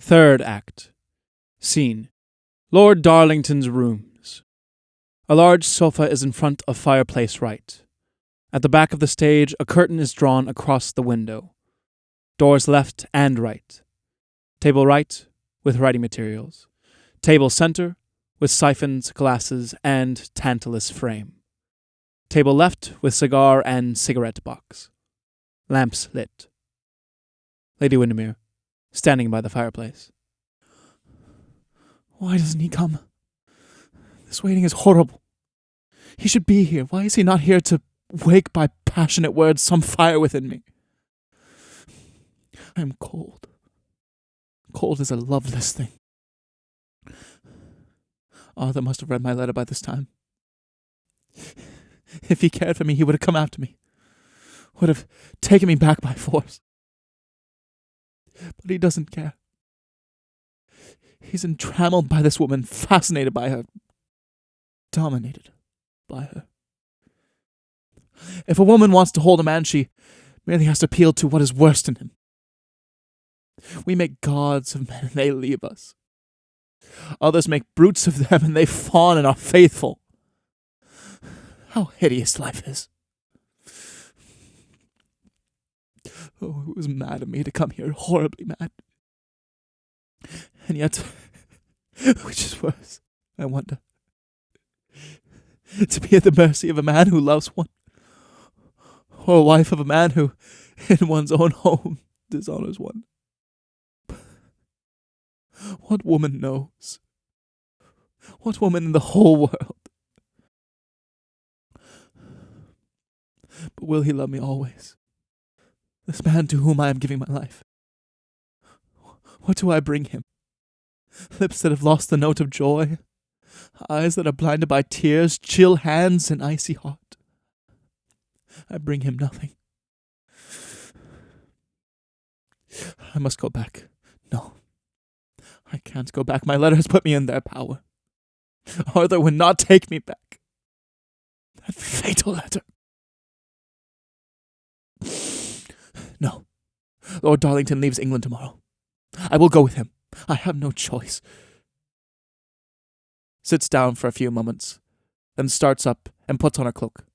Third act. Scene. Lord Darlington's rooms. A large sofa is in front of fireplace right. At the back of the stage, a curtain is drawn across the window. Doors left and right. Table right, with writing materials. Table center, with siphons, glasses, and Tantalus frame. Table left, with cigar and cigarette box. Lamps lit. Lady Windermere, standing by the fireplace. Why doesn't he come? This waiting is horrible. He should be here. Why is he not here to wake by passionate words some fire within me? I am cold. Cold is a loveless thing. Arthur must have read my letter by this time. If he cared for me, he would have come after me. Would have taken me back by force. But he doesn't care. He's entrammelled by this woman, fascinated by her, dominated by her. If a woman wants to hold a man, she merely has to appeal to what is worst in him. We make gods of men and they leave us. Others make brutes of them and they fawn and are faithful. How hideous life is. Oh, it was mad of me to come here, horribly mad. And yet, which is worse, I wonder, to be at the mercy of a man who loves one, or a wife of a man who, in one's own home, dishonors one. What woman knows? What woman in the whole world? But will he love me always? This man to whom I am giving my life. What do I bring him? Lips that have lost the note of joy, eyes that are blinded by tears, chill hands and icy heart. I bring him nothing. I must go back. No, I can't go back. My letter has put me in their power. Arthur would not take me back. That fatal letter. No, Lord Darlington leaves England tomorrow. I will go with him. I have no choice. Sits down for a few moments, then starts up and puts on her cloak.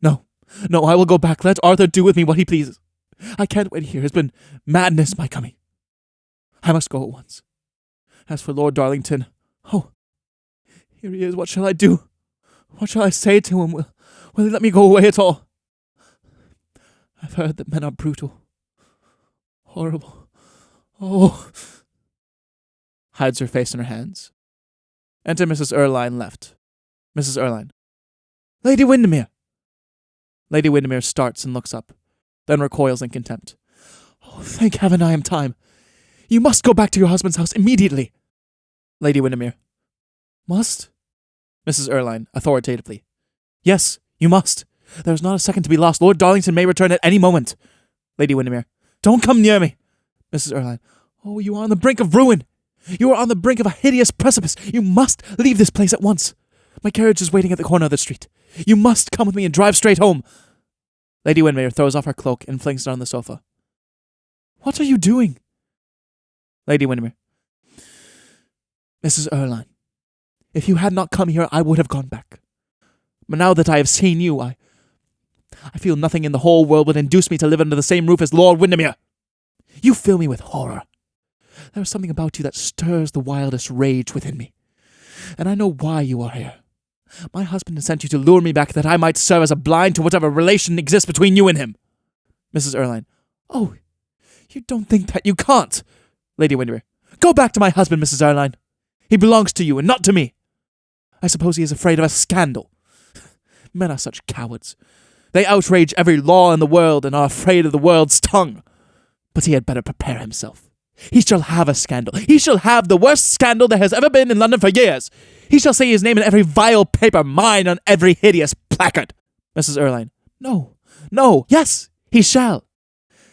No, I will go back. Let Arthur do with me what he pleases. I can't wait here. It's been madness my coming. I must go at once. As for Lord Darlington, oh, here he is. What shall I do? What shall I say to him? Will he let me go away at all? I've heard that men are brutal. Horrible. Oh. Hides her face in her hands. Enter Mrs. Erlynne left. Mrs. Erlynne. Lady Windermere! Lady Windermere starts and looks up, then recoils in contempt. Oh, thank heaven I am time. You must go back to your husband's house immediately. Lady Windermere. Must? Mrs. Erlynne, authoritatively. Yes, you must. There is not a second to be lost. Lord Darlington may return at any moment. Lady Windermere. Don't come near me. Mrs. Erlynne. Oh, you are on the brink of ruin. You are on the brink of a hideous precipice. You must leave this place at once. My carriage is waiting at the corner of the street. You must come with me and drive straight home. Lady Windermere throws off her cloak and flings it on the sofa. What are you doing? Lady Windermere. Mrs. Erlynne, if you had not come here, I would have gone back. But now that I have seen you, I feel nothing in the whole world would induce me to live under the same roof as Lord Windermere. You fill me with horror. There is something about you that stirs the wildest rage within me. And I know why you are here. My husband has sent you to lure me back that I might serve as a blind to whatever relation exists between you and him. Mrs. Erlynne. Oh, you don't think that. You can't. Lady Windermere. Go back to my husband, Mrs. Erlynne. He belongs to you and not to me. I suppose he is afraid of a scandal. Men are such cowards. They outrage every law in the world and are afraid of the world's tongue. But he had better prepare himself. He shall have a scandal. He shall have the worst scandal there has ever been in London for years. He shall say his name in every vile paper, mine on every hideous placard. Mrs. Erlynne. No, yes, he shall.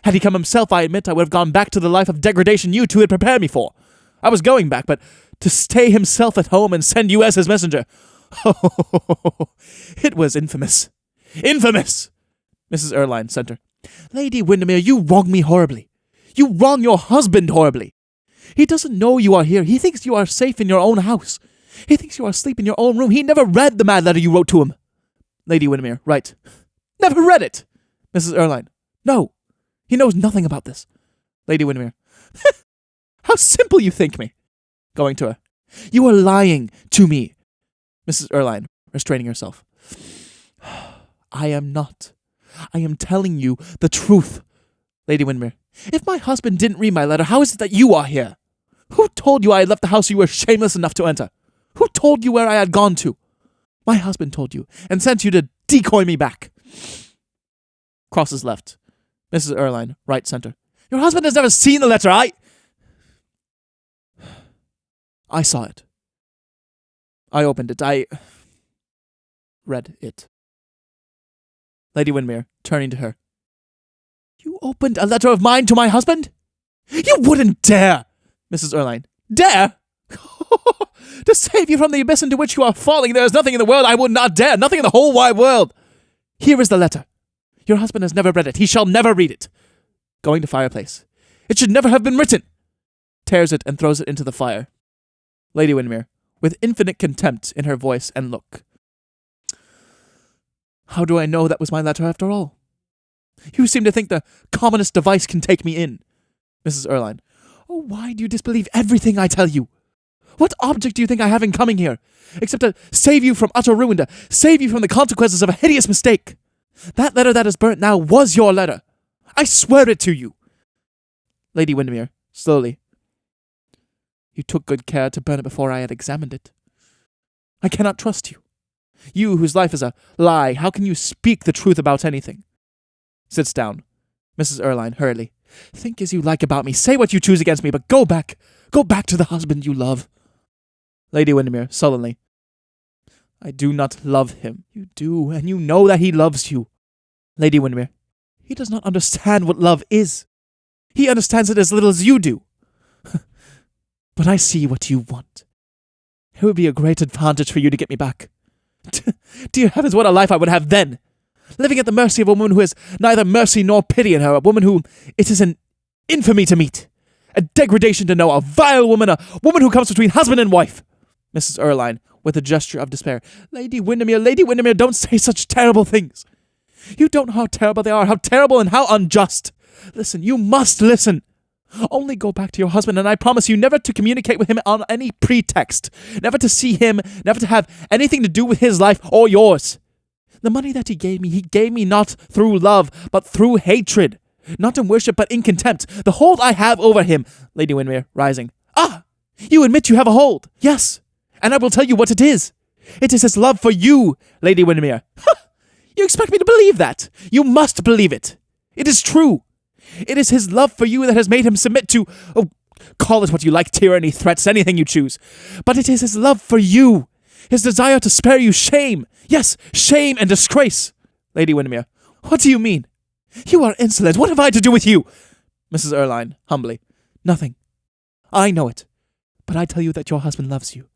Had he come himself, I admit I would have gone back to the life of degradation you two had prepared me for. I was going back, but to stay himself at home and send you as his messenger. Oh, it was infamous. Infamous! Mrs. Erlynne, centre. Lady Windermere, you wrong me horribly. You wrong your husband horribly. He doesn't know you are here. He thinks you are safe in your own house. He thinks you are asleep in your own room. He never read the mad letter you wrote to him. Lady Windermere, right. Never read it. Mrs. Erline, no. He knows nothing about this. Lady Windermere, how simple you think me. Going to her, you are lying to me. Mrs. Erline, restraining herself. I am not. I am telling you the truth. Lady Windermere, if my husband didn't read my letter, how is it that you are here? Who told you I had left the house you were shameless enough to enter? Who told you where I had gone to? My husband told you, and sent you to decoy me back. Crosses left. Mrs. Erline, right center. Your husband has never seen the letter. I saw it. I opened it. I read it. Lady Windermere, turning to her. You opened a letter of mine to my husband? You wouldn't dare! Mrs. Erline, dare? To save you from the abyss into which you are falling, there is nothing in the world I would not dare, nothing in the whole wide world. Here is the letter. Your husband has never read it. He shall never read it. Going to fireplace. It should never have been written. Tears it and throws it into the fire. Lady Windermere, with infinite contempt in her voice and look. How do I know that was my letter after all? You seem to think the commonest device can take me in. Mrs. Erline, oh, why do you disbelieve everything I tell you? What object do you think I have in coming here, except to save you from utter ruin, to save you from the consequences of a hideous mistake? That letter that is burnt now was your letter. I swear it to you. Lady Windermere, slowly. You took good care to burn it before I had examined it. I cannot trust you. You whose life is a lie, how can you speak the truth about anything? Sits down. Mrs. Erline, hurriedly. Think as you like about me. Say what you choose against me, but go back. Go back to the husband you love. Lady Windermere, sullenly. I do not love him. You do, and you know that he loves you. Lady Windermere, he does not understand what love is. He understands it as little as you do. But I see what you want. It would be a great advantage for you to get me back. Dear heavens, what a life I would have then! Living at the mercy of a woman who has neither mercy nor pity in her, a woman whom it is an infamy to meet, a degradation to know, a vile woman, a woman who comes between husband and wife. Mrs. Erline, with a gesture of despair. Lady Windermere, don't say such terrible things. You don't know how terrible they are, how terrible and how unjust. Listen, you must listen. Only go back to your husband, and I promise you never to communicate with him on any pretext, never to see him, never to have anything to do with his life or yours. The money that he gave me not through love, but through hatred. Not in worship, but in contempt. The hold I have over him. Lady Windermere, rising. Ah! You admit you have a hold. Yes. And I will tell you what it is. It is his love for you, Lady Windermere. You expect me to believe that? You must believe it. It is true. It is his love for you that has made him submit to, call it what you like, tyranny, threats, anything you choose. But it is his love for you. His desire to spare you shame. Yes, shame and disgrace. Lady Windermere, what do you mean? You are insolent. What have I to do with you? Mrs. Erline, humbly. Nothing. I know it. But I tell you that your husband loves you.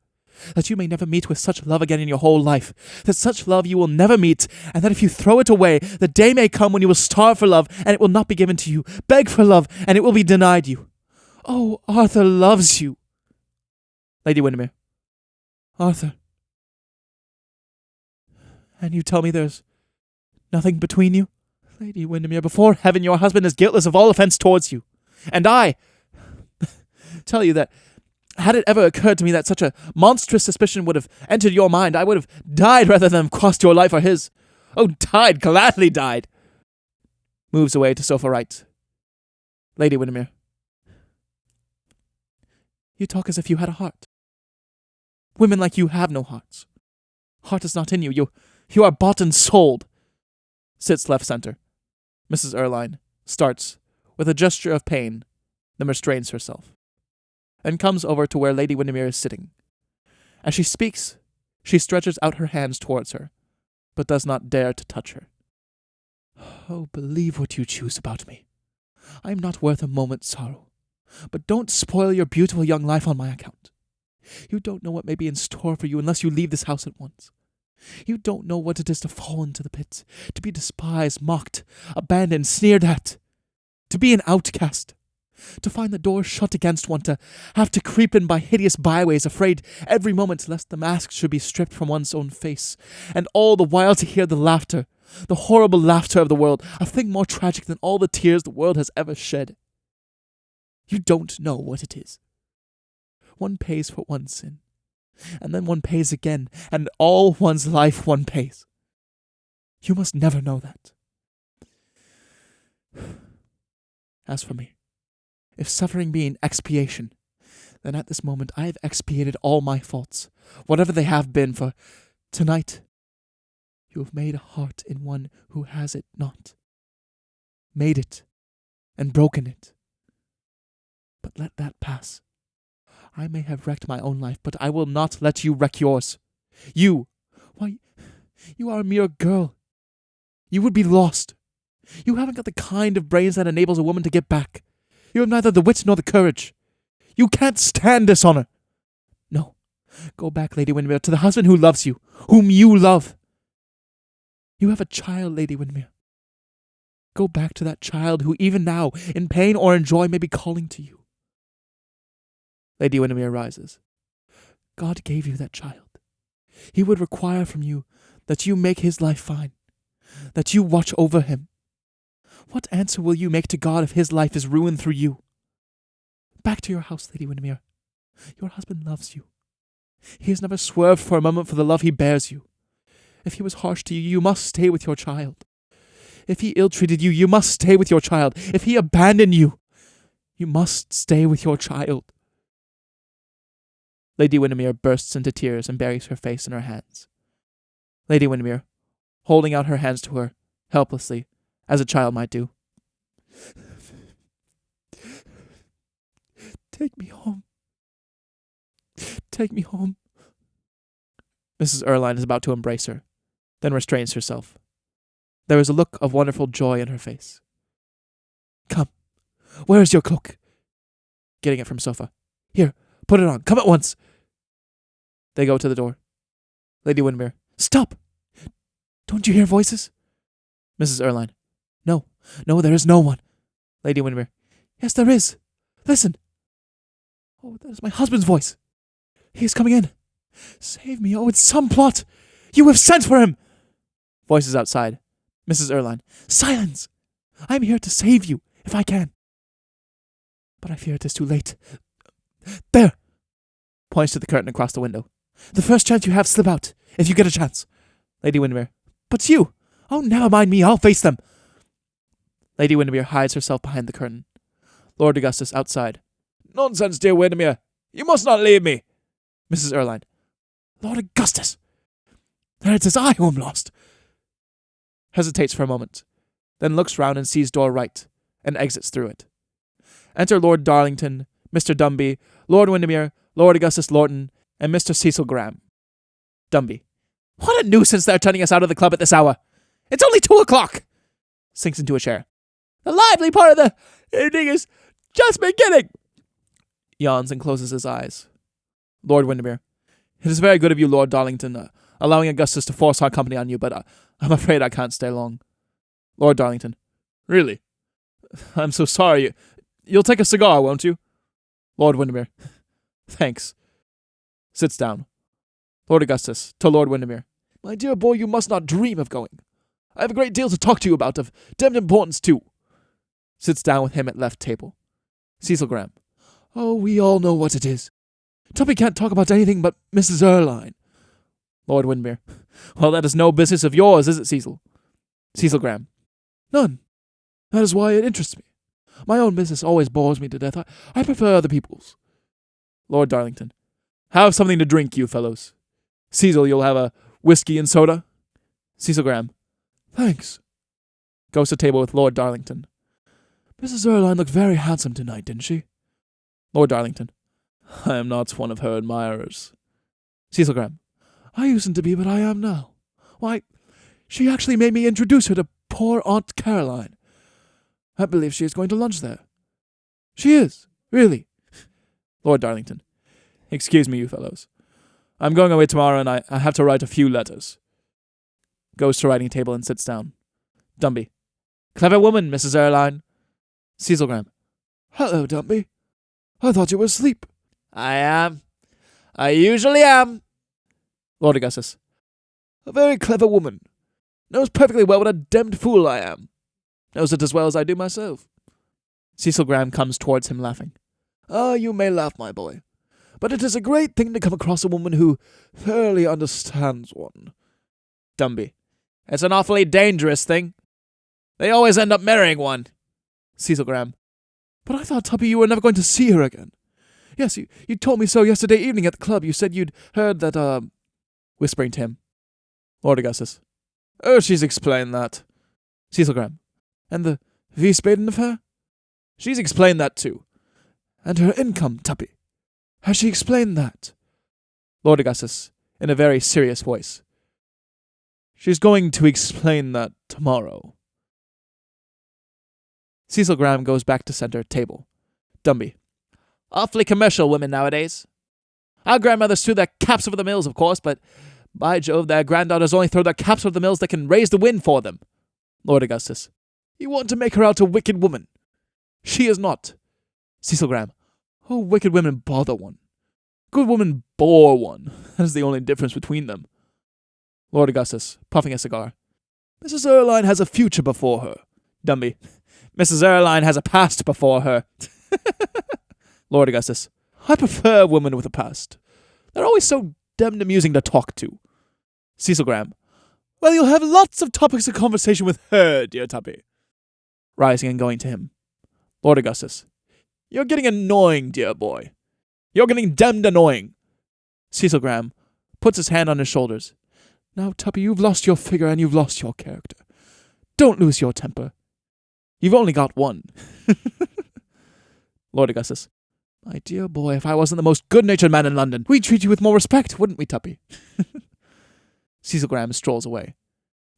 That you may never meet with such love again in your whole life. That such love you will never meet, and that if you throw it away, the day may come when you will starve for love, and it will not be given to you. Beg for love, and it will be denied you. Oh, Arthur loves you. Lady Windermere. Arthur. And you tell me there's nothing between you? Lady Windermere, before heaven, your husband is guiltless of all offence towards you. And I tell you that had it ever occurred to me that such a monstrous suspicion would have entered your mind, I would have died rather than have crossed your life or his. Oh, died, gladly died. Moves away to sofa right. Lady Windermere. You talk as if you had a heart. Women like you have no hearts. Heart is not in you. You are bought and sold. Sits left center. Mrs. Erline starts with a gesture of pain, then restrains herself, and comes over to where Lady Windermere is sitting. As she speaks, she stretches out her hands towards her, but does not dare to touch her. Oh, believe what you choose about me. I am not worth a moment's sorrow, but don't spoil your beautiful young life on my account. You don't know what may be in store for you unless you leave this house at once. You don't know what it is to fall into the pit, to be despised, mocked, abandoned, sneered at, to be an outcast. To find the door shut against one, to have to creep in by hideous byways, afraid every moment lest the mask should be stripped from one's own face, and all the while to hear the laughter, the horrible laughter of the world, a thing more tragic than all the tears the world has ever shed. You don't know what it is. One pays for one sin, and then one pays again, and all one's life one pays. You must never know that. As for me, if suffering be an expiation, then at this moment I have expiated all my faults, whatever they have been, for tonight you have made a heart in one who has it not. Made it, and broken it. But let that pass. I may have wrecked my own life, but I will not let you wreck yours. You, why, you are a mere girl. You would be lost. You haven't got the kind of brains that enables a woman to get back. You have neither the wit nor the courage. You can't stand dishonor. No, go back, Lady Windermere, to the husband who loves you, whom you love. You have a child, Lady Windermere. Go back to that child who even now, in pain or in joy, may be calling to you. Lady Windermere rises. God gave you that child. He would require from you that you make his life fine, that you watch over him. What answer will you make to God if his life is ruined through you? Back to your house, Lady Windermere. Your husband loves you. He has never swerved for a moment for the love he bears you. If he was harsh to you, you must stay with your child. If he ill-treated you, you must stay with your child. If he abandoned you, you must stay with your child. Lady Windermere bursts into tears and buries her face in her hands. Lady Windermere, holding out her hands to her, helplessly, as a child might do. Take me home. Take me home. Mrs. Erlynne is about to embrace her, then restrains herself. There is a look of wonderful joy in her face. Come, where is your cloak? Getting it from sofa. Here, put it on. Come at once. They go to the door. Lady Windermere. Stop! Don't you hear voices? Mrs. Erlynne. No, there is no one. Lady Windermere. Yes, there is. Listen. Oh, that is my husband's voice. He is coming in. Save me. Oh, it's some plot. You have sent for him. Voices outside. Mrs. Erlynne. Silence. I am here to save you, if I can. But I fear it is too late. There. Points to the curtain across the window. The first chance you have, slip out, if you get a chance. Lady Windermere. But you. Oh, never mind me. I'll face them. Lady Windermere hides herself behind the curtain. Lord Augustus outside. Nonsense, dear Windermere. You must not leave me. Mrs. Erlynne. Lord Augustus. Then it is I who am lost. Hesitates for a moment, then looks round and sees door right, and exits through it. Enter Lord Darlington, Mr. Dumby, Lord Windermere, Lord Augustus Lorton, and Mr. Cecil Graham. Dumby. What a nuisance they're turning us out of the club at this hour. It's only 2:00. Sinks into a chair. The lively part of the evening is just beginning. Yawns and closes his eyes. Lord Windermere. It is very good of you, Lord Darlington, allowing Augustus to force our company on you, but I'm afraid I can't stay long. Lord Darlington. Really? I'm so sorry. You'll take a cigar, won't you? Lord Windermere. Thanks. Sits down. Lord Augustus, to Lord Windermere. My dear boy, you must not dream of going. I have a great deal to talk to you about, of demmed importance too. Sits down with him at left table. Cecil Graham. Oh, we all know what it is. Tuppy can't talk about anything but Mrs. Erlynne. Lord Windermere. Well, that is no business of yours, is it, Cecil? Cecil Graham. None. That is why it interests me. My own business always bores me to death. I prefer other people's. Lord Darlington. Have something to drink, you fellows. Cecil, you'll have a whiskey and soda? Cecil Graham. Thanks. Goes to table with Lord Darlington. Mrs. Erlynne looked very handsome tonight, didn't she? Lord Darlington. I am not one of her admirers. Cecil Graham. I usedn't to be, but I am now. Why, she actually made me introduce her to poor Aunt Caroline. I believe she is going to lunch there. She is, really. Lord Darlington. Excuse me, you fellows. I'm going away tomorrow, and I have to write a few letters. Goes to writing table and sits down. Dumby. Clever woman, Mrs. Erlynne. Cecil Graham. Hello, Dumby. I thought you were asleep. I am. I usually am. Lord Augustus. A very clever woman. Knows perfectly well what a demmed fool I am. Knows it as well as I do myself. Cecil Graham comes towards him laughing. Ah, you may laugh, my boy, but it is a great thing to come across a woman who thoroughly understands one. Dumby. It's an awfully dangerous thing. They always end up marrying one. Cecil Graham. But I thought, Tubby, you were never going to see her again. Yes, you told me so yesterday evening at the club. You said you'd heard that, whispering to him. Lord Augustus. Oh, she's explained that. Cecil Graham. And the Wiesbaden affair? She's explained that too. And her income, Tuppy. Has she explained that? Lord Augustus, in a very serious voice. She's going to explain that tomorrow. Cecil Graham goes back to center table. Dumby. Awfully commercial women nowadays. Our grandmothers threw their caps over the mills, of course, but by Jove, their granddaughters only throw their caps over the mills that can raise the wind for them. Lord Augustus. You want to make her out a wicked woman. She is not. Cecil Graham. Oh, wicked women bother one. Good women bore one. That is the only difference between them. Lord Augustus, puffing a cigar. Mrs. Erline has a future before her. Dumby. Mrs. Erline has a past before her. Lord Augustus. I prefer women with a past. They're always so damned amusing to talk to. Cecil Graham. Well, you'll have lots of topics of conversation with her, dear Tuppy. Rising and going to him. Lord Augustus. You're getting annoying, dear boy. You're getting damned annoying. Cecil Graham puts his hand on his shoulders. Now, Tuppy, you've lost your figure and you've lost your character. Don't lose your temper. You've only got one. Lord Augustus. My dear boy, if I wasn't the most good-natured man in London, we'd treat you with more respect, wouldn't we, Tuppy? Cecil Graham strolls away.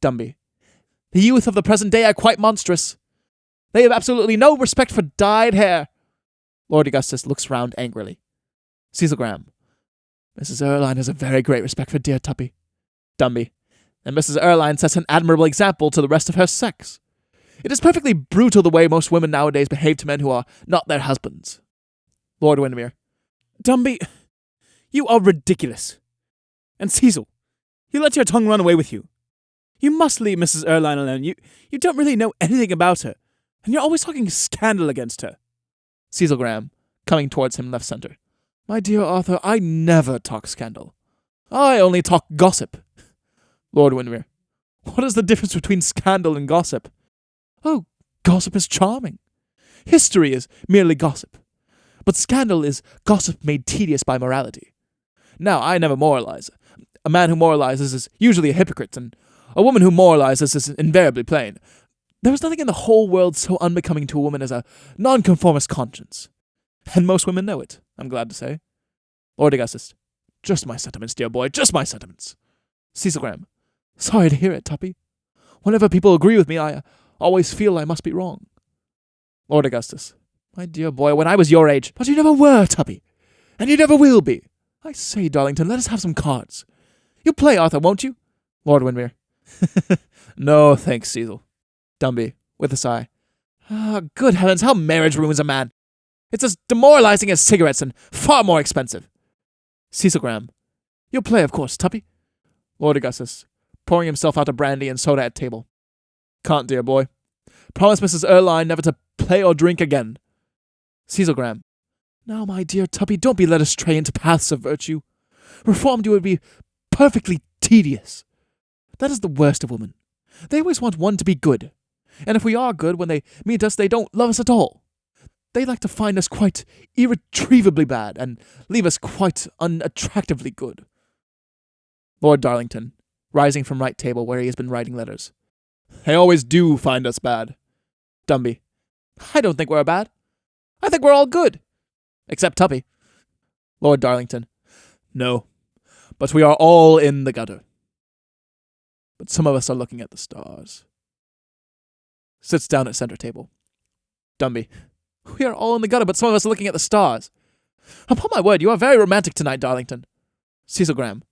Dumby. The youth of the present day are quite monstrous. They have absolutely no respect for dyed hair. Lord Augustus looks round angrily. Cecil Graham. Mrs. Erline has a very great respect for dear Tuppy. Dumby. And Mrs. Erline sets an admirable example to the rest of her sex. It is perfectly brutal the way most women nowadays behave to men who are not their husbands. Lord Windermere. Dumby, you are ridiculous. And Cecil, you let your tongue run away with you. You must leave Mrs. Erline alone. You don't really know anything about her, and you're always talking scandal against her. Cecil Graham, coming towards him left center. My dear Arthur, I never talk scandal. I only talk gossip. Lord Windermere. What is the difference between scandal and gossip? Oh, gossip is charming. History is merely gossip. But scandal is gossip made tedious by morality. Now, I never moralize. A man who moralizes is usually a hypocrite, and a woman who moralizes is invariably plain. There is nothing in the whole world so unbecoming to a woman as a nonconformist conscience. And most women know it, I'm glad to say. Lord Augustus. Just my sentiments, dear boy, just my sentiments. Cecil Graham. Sorry to hear it, Tuppy. Whenever people agree with me, I always feel I must be wrong. Lord Augustus. My dear boy, when I was your age... But you never were, Tuppy. And you never will be. I say, Darlington, let us have some cards. You'll play, Arthur, won't you? Lord Windermere. No, thanks, Cecil. Dumby, with a sigh. Ah, good heavens, how marriage ruins a man. It's as demoralizing as cigarettes and far more expensive. Cecil Graham. You'll play, of course, Tuppy. Lord Augustus, pouring himself out a brandy and soda at table. Can't, dear boy. Promise Mrs. Erline never to play or drink again. Cecil Graham. Now, my dear Tuppy, don't be led astray into paths of virtue. Reformed you would be perfectly tedious. That is the worst of women. They always want one to be good. And if we are good, when they meet us, they don't love us at all. They like to find us quite irretrievably bad and leave us quite unattractively good. Lord Darlington, rising from right table where he has been writing letters. They always do find us bad. Dumby. I don't think we're bad. I think we're all good. Except Tuppy. Lord Darlington. No, but we are all in the gutter. But some of us are looking at the stars. Sits down at center table. Dumby. We are all in the gutter, but some of us are looking at the stars. Upon my word, you are very romantic tonight, Darlington. Cecil Graham.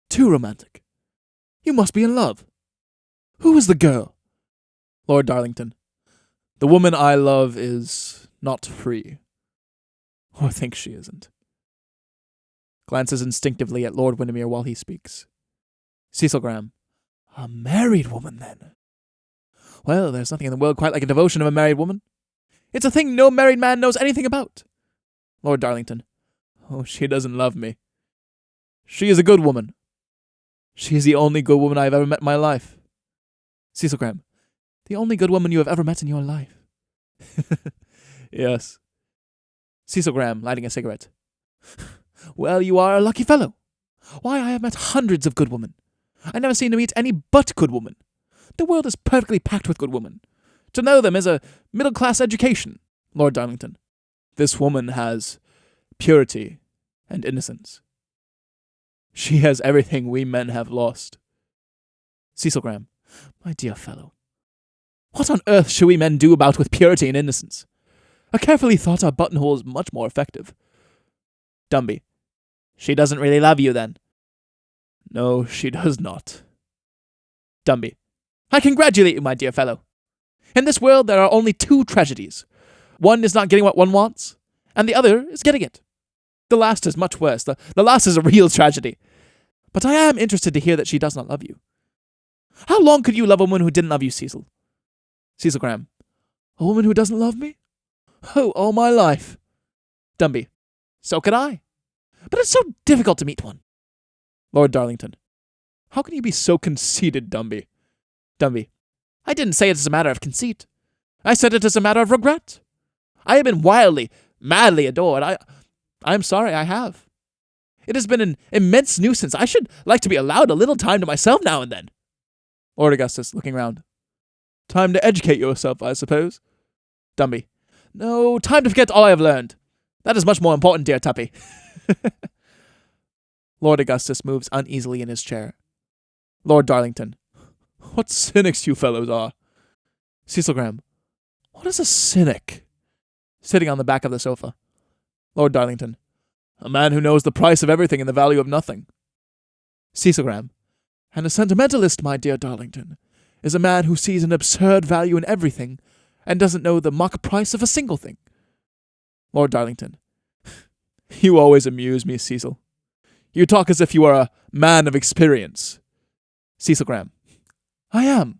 Too romantic. You must be in love. Who is the girl? Lord Darlington. The woman I love is not free. Or thinks she isn't. Glances instinctively at Lord Windermere while he speaks. Cecil Graham. A married woman, then? Well, there's nothing in the world quite like a devotion of a married woman. It's a thing no married man knows anything about. Lord Darlington. Oh, she doesn't love me. She is a good woman. She is the only good woman I have ever met in my life. Cecil Graham. The only good woman you have ever met in your life. Yes. Cecil Graham, lighting a cigarette. Well, you are a lucky fellow. Why, I have met hundreds of good women. I never seem to meet any but good women. The world is perfectly packed with good women. To know them is a middle-class education. Lord Darlington. This woman has purity and innocence. She has everything we men have lost. Cecil Graham. My dear fellow, what on earth should we men do about with purity and innocence? A carefully thought-out buttonhole is much more effective. Dumby. She doesn't really love you, then? No, she does not. Dumby. I congratulate you, my dear fellow. In this world there are only two tragedies. One is not getting what one wants, and the other is getting it. The last is much worse. The last is a real tragedy. But I am interested to hear that she does not love you. How long could you love a woman who didn't love you, Cecil? Cecil Graham. A woman who doesn't love me? Oh, all my life. Dumby. So could I. But it's so difficult to meet one. Lord Darlington. How can you be so conceited, Dumby? Dumby. I didn't say it as a matter of conceit. I said it as a matter of regret. I have been wildly, madly adored. I'm sorry I have. It has been an immense nuisance. I should like to be allowed a little time to myself now and then. Lord Augustus, looking round. Time to educate yourself, I suppose. Dumby. No, time to forget all I have learned. That is much more important, dear Tuppy. Lord Augustus moves uneasily in his chair. Lord Darlington. What cynics you fellows are. Cecil Graham. What is a cynic? Sitting on the back of the sofa. Lord Darlington. A man who knows the price of everything and the value of nothing. Cecil Graham. And a sentimentalist, my dear Darlington, is a man who sees an absurd value in everything and doesn't know the mock price of a single thing. Lord Darlington. You always amuse me, Cecil. You talk as if you are a man of experience. Cecil Graham. I am.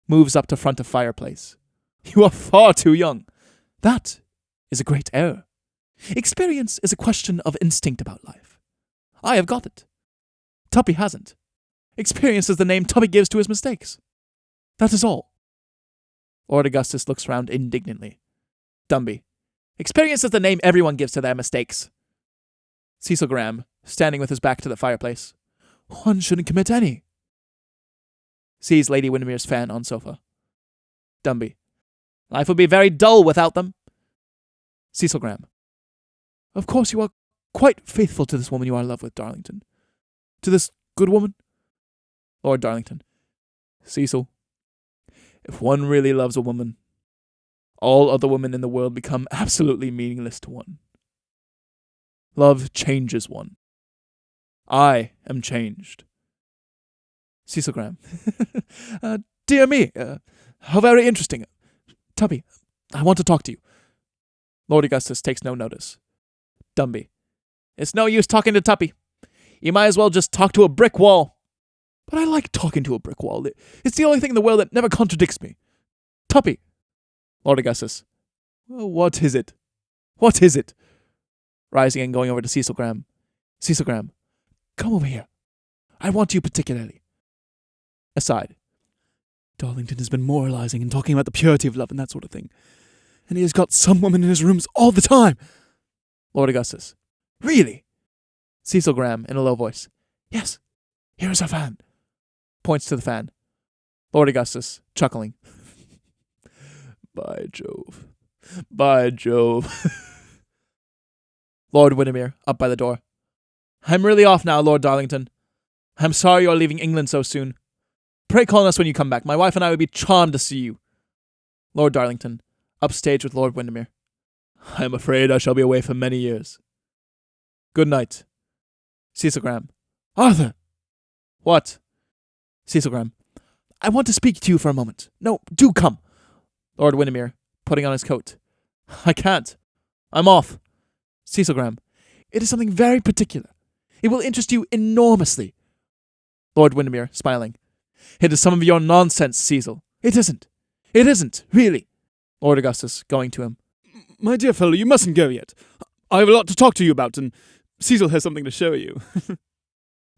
Moves up to front of fireplace. You are far too young. That is a great error. Experience is a question of instinct about life. I have got it. Tuppy hasn't. Experience is the name Tuppy gives to his mistakes. That is all. Lord Augustus looks round indignantly. Dumby. Experience is the name everyone gives to their mistakes. Cecil Graham, standing with his back to the fireplace. One shouldn't commit any. Sees Lady Windermere's fan on sofa. Dumby. Life would be very dull without them. Cecil Graham. Of course you are quite faithful to this woman you are in love with, Darlington. To this good woman. Lord Darlington. Cecil, if one really loves a woman, all other women in the world become absolutely meaningless to one. Love changes one. I am changed. Cecil Graham. Dear me, how very interesting. Tuppy, I want to talk to you. Lord Augustus takes no notice. Dumby. It's no use talking to Tuppy. You might as well just talk to a brick wall. But I like talking to a brick wall. It's the only thing in the world that never contradicts me. Tuppy. Lord Augustus. What is it? What is it? Rising and going over to Cecil Graham. Cecil Graham. Come over here. I want you particularly. Aside. Darlington has been moralizing and talking about the purity of love and that sort of thing. And he has got some woman in his rooms all the time. Lord Augustus. Really? Cecil Graham in a low voice. Yes. Here is her fan. Points to the fan. Lord Augustus, chuckling. By Jove. By Jove. Lord Windermere, up by the door. I'm really off now, Lord Darlington. I'm sorry you're leaving England so soon. Pray call on us when you come back. My wife and I would be charmed to see you. Lord Darlington, upstage with Lord Windermere. I am afraid I shall be away for many years. Good night. Cecil Graham. Arthur! What? Cecil Graham. I want to speak to you for a moment. No, do come. Lord Windermere, putting on his coat. I can't. I'm off. Cecil Graham. It is something very particular. It will interest you enormously. Lord Windermere, smiling. It is some of your nonsense, Cecil. It isn't. It isn't, really. Lord Augustus, going to him. My dear fellow, you mustn't go yet. I have a lot to talk to you about, and Cecil has something to show you.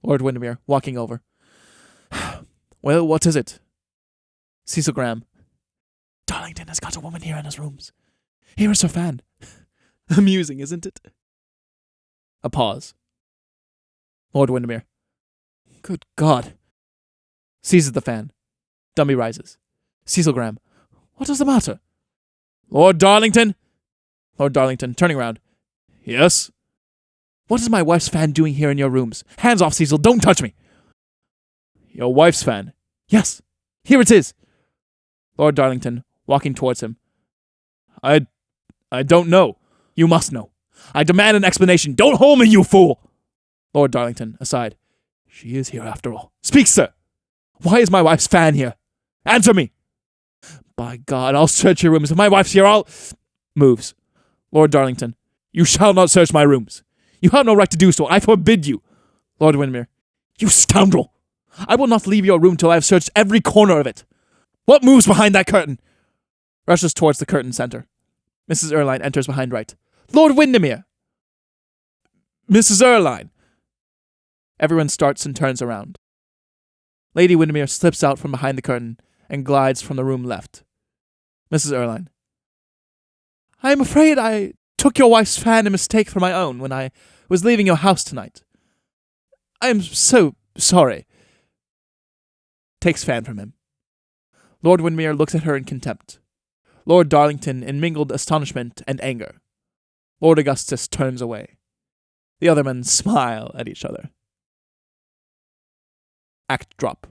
Lord Windermere, walking over. Well, what is it? Cecil Graham. Darlington has got a woman here in his rooms. Here is her fan. Amusing, isn't it? A pause. Lord Windermere. Good God. Seizes the fan. Dummy rises. Cecil Graham. What is the matter? Lord Darlington. Lord Darlington, turning round. Yes? What is my wife's fan doing here in your rooms? Hands off, Cecil. Don't touch me. Your wife's fan? Yes. Here it is. Lord Darlington, walking towards him. I don't know. You must know. I demand an explanation. Don't hold me, you fool! Lord Darlington, aside. She is here after all. Speak, sir! Why is my wife's fan here? Answer me! By God, I'll search your rooms. If my wife's here, I'll... Moves. Lord Darlington. You shall not search my rooms. You have no right to do so. I forbid you. Lord Windermere. You scoundrel! I will not leave your room till I have searched every corner of it. What moves behind that curtain? Rushes towards the curtain center. Mrs. Erline enters behind right. Lord Windermere! Mrs. Erline! Everyone starts and turns around. Lady Windermere slips out from behind the curtain and glides from the room left. Mrs. Erline. I am afraid I took your wife's fan in mistake for my own when I was leaving your house tonight. I am so sorry. Takes fan from him. Lord Windermere looks at her in contempt. Lord Darlington in mingled astonishment and anger. Lord Augustus turns away. The other men smile at each other. Act drop.